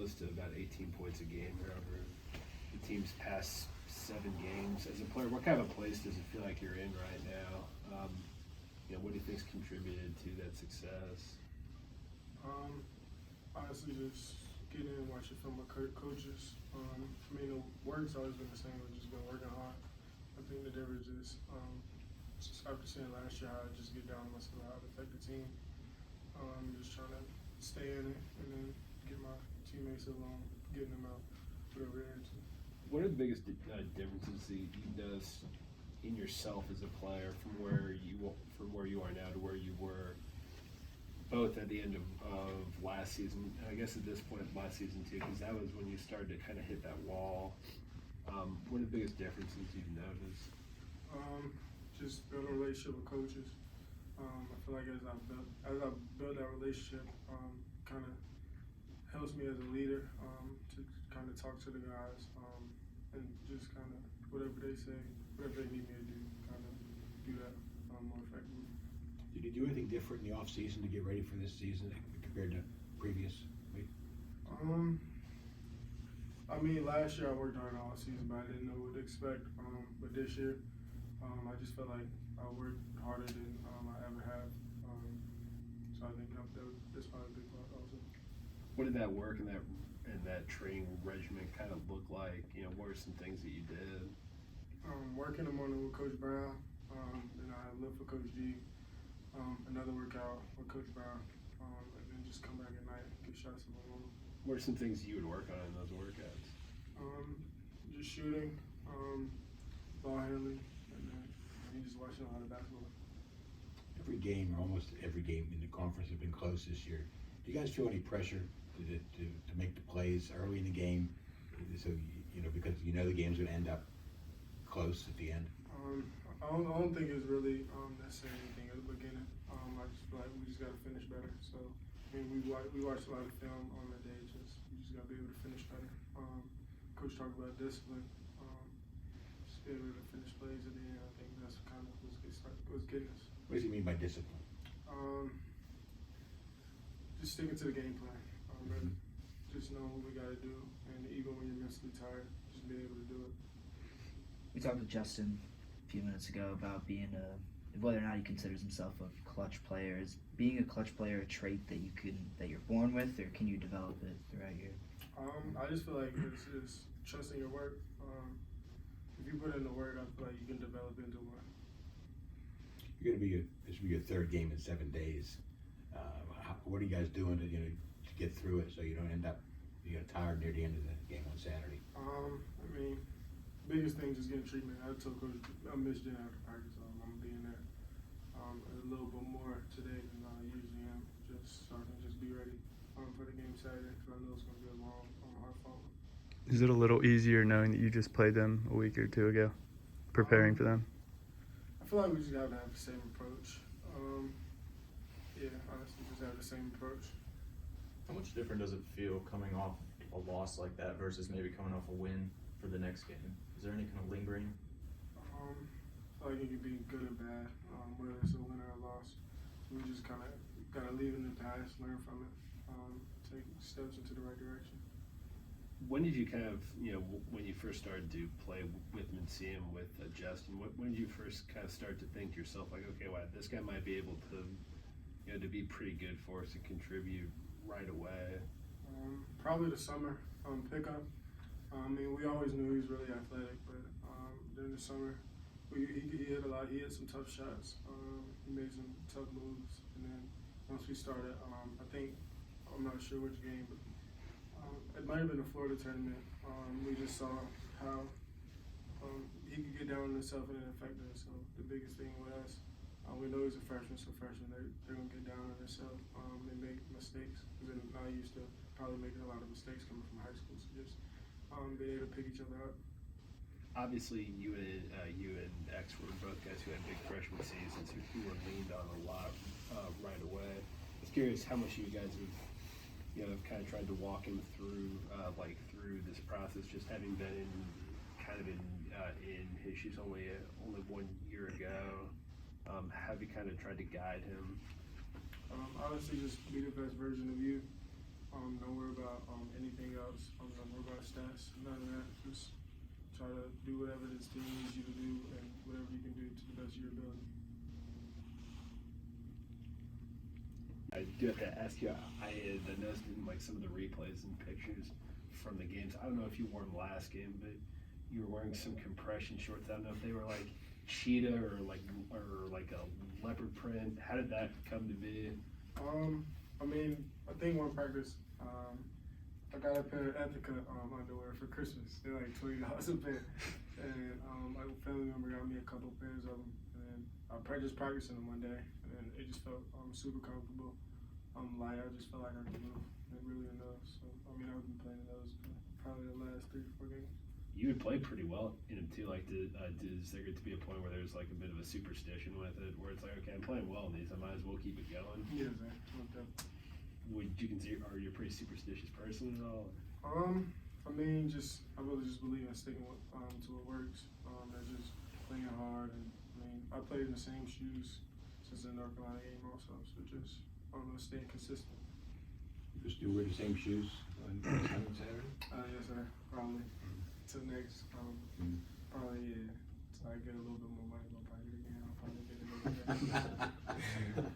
close to about 18 points a game here over the team's past 7 games. As a player, what kind of a place does it feel like you're in right now? What do you think's contributed to that success? Honestly, just getting in and watching film with coaches. The work's always been the same. We've just been working hard. I think the difference is just after seeing last year how I just get down on myself, how it affect the team. Just trying to stay in it and then get my teammates along, getting them out, whatever they're into. What are the biggest differences that you notice in yourself as a player from where you are now to where you were both at the end of last season, and I guess at this point last season too, because that was when you started to kind of hit that wall. What are the biggest differences you've noticed? Just building a relationship with coaches. I feel like as I build that relationship, kind of helps me as a leader to kind of talk to the guys and just kind of whatever they say, whatever they need me to do, kind of do that more effectively. Did you do anything different in the off season to get ready for this season compared to previous week? Last year I worked hard all season, but I didn't know what to expect. But this year, I just felt like I worked harder than I ever have. So I think that's probably a big part also. What did that work and that training regimen kind of look like? What are some things that you did? Work in the morning with Coach Brown, then I live for Coach G. Another workout with Coach Brown, and then just come back at night and get shots in my room. What are some things you would work on in those workouts? Just shooting, ball handling, and then just watching a lot of basketball. Every game, or almost every game in the conference has been close this year. Do you guys feel any pressure to make the plays early in the game, so because the game's going to end up close at the end? I don't think it's really necessarily anything at the beginning. I just feel like we just got to finish better. So we watched a lot of film on the day. We just got to be able to finish better. Coach talked about discipline. Just be able to finish plays at the end. I think that's kind of what's getting us. What does he mean by discipline? Just sticking to the game plan. Just know what we got to do, and even when you're mentally tired, just being able to do it. We talked with Justin a few minutes ago about whether or not he considers himself a clutch player. Is being a clutch player a trait that you're born with, or can you develop it throughout your? I just feel like it's trusting your work. If you put in the work, I feel like you can develop into one. This will be your third game in 7 days. What are you guys doing to get through it so you don't end up tired near the end of the game on Saturday? Biggest thing is just getting treatment. I told Coach I missed dinner after practice. I'm gonna be in there a little bit more today than I usually am, just so I can just be ready for the game Saturday, because I know it's gonna be a long, hard fall. Is it a little easier knowing that you just played them a week or two ago, preparing for them? I feel like we just gotta have the same approach. Honestly, just have the same approach. How much different does it feel coming off a loss like that versus maybe coming off a win for the next game? Is there any kind of lingering? I feel like it could be good or bad, whether it's a win or a loss. So we just kind of gotta leave it in the past, learn from it, take steps into the right direction. When did you when you first started to play with him and see him with Justin, when did you first kind of start to think to yourself, like, okay, wow, this guy might be able to, to be pretty good for us and contribute right away? Probably the summer pickup. We always knew he was really athletic, but during the summer, he hit a lot. He hit some tough shots. He made some tough moves, and then once we started, I'm not sure which game, but it might have been a Florida tournament. We just saw how he could get down on himself and it affected us. So the biggest thing with us, we know he's a freshman, so freshmen they're gonna get down on themselves and make mistakes, because they're not used to probably making a lot of mistakes coming from high school. So just being able to pick each other up. Obviously, you and X were both guys who had big freshman seasons who were leaned on a lot right away. I was curious how much you guys have kind of tried to walk him through through this process, just having been in his shoes only 1 year ago. Have you kind of tried to guide him? Honestly, just be the best version of you. Don't worry about anything else. workouts, work on stats, none of that. Just try to do whatever this team needs you to do and whatever you can do to the best of your ability. I do have to ask you, I had noticed in like some of the replays and pictures from the games, I don't know if you wore them last game, but you were wearing some compression shorts. I don't know if they were like cheetah or like a leopard print. How did that come to be? I mean, I think one practice, I got a pair of Ethica underwear for Christmas. They're like $20 a pair. And my family member got me a couple pairs of them. And then I just practicing them one day. And then it just felt super comfortable. Light, I just felt like I could move really enough. So, I mean, I've been playing those probably the last 3 or 4 games. You would play pretty well in them too. Like, does there get to be a point where there's like a bit of a superstition with it, where it's like, okay, I'm playing well in these, I might as well keep it going? Yeah, man. No doubt. Would you consider, are you a pretty superstitious person at all? I mean, I really just believe in sticking with, to what works. And just playing hard, and I mean, I played in the same shoes since the North Carolina game also, so just staying consistent. You still wear the same shoes on Saturday? Yes, sir. Probably. Till next, probably yeah. Till I get a little bit more money in my pocket again, I'll probably get it.